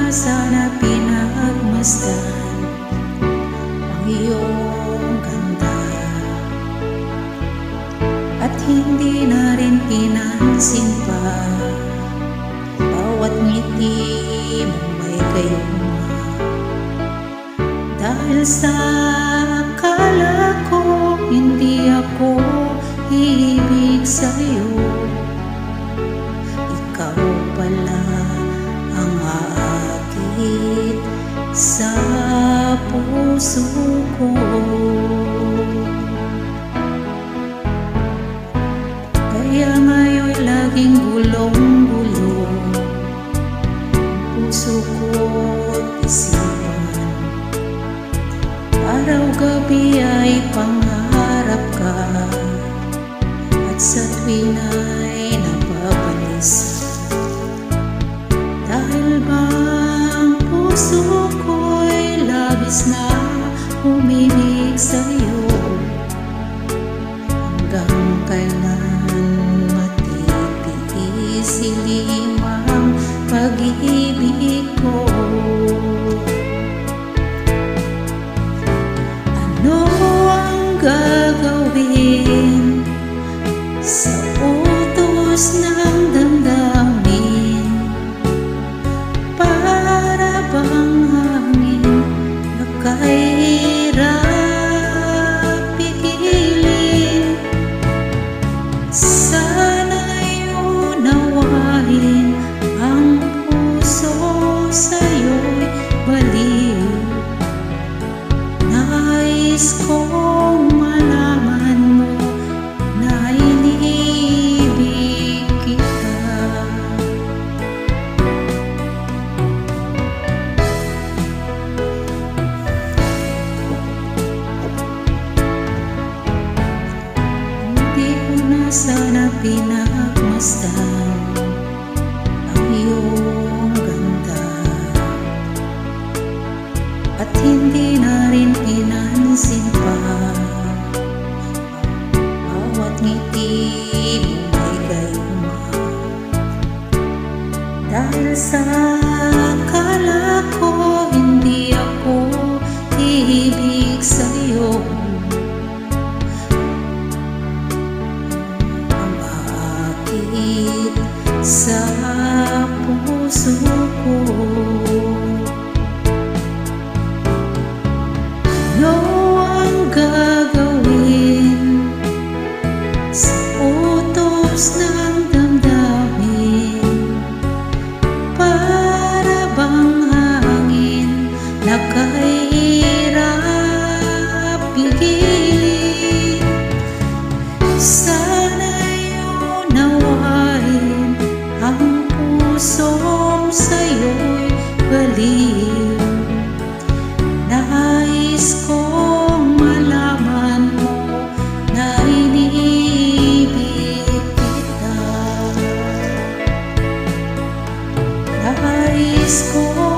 sana pinagmasdan ang iyong ganda, at hindi na rin pinansin pa bawat ngiti mong may gayuma. Dahil sa akala ko hindi ako ibig sa'yo, ikaw pala ang aakit sa puso ko. Kaya ngayon laging gulong-gulo puso ko't isipan. Araw-gabi ay pangarap ka, at sa tuwin ay napapalis. Dahil ba ang puso ko'y labis na umibig sa'yo, hanggang kailan matitiis silimang pag-ibig ko? Ano ang gagawin sa utos ng damdamin? Para bang hangin na kahirap pigilin? Sana'y unawain ang puso sa'yo'y baliw. Nais kong malaman mo na iniibig kita. Hindi ko na sana pinagmasdan ang iyong ganda, at hindi na rin pinansin pa bawat ngiti may gayuma. Dahil sa akala ko hindi ako ibig sa'yo, ang aakit sa puso ko. Ano ang gagawin sa utos ng damdamin? Para bang hangin na kahirap pigilin? Sana'y unawain ang pusong sa'yo'y baliw. Nais kong malaman mo na iniibig kita. Nais kong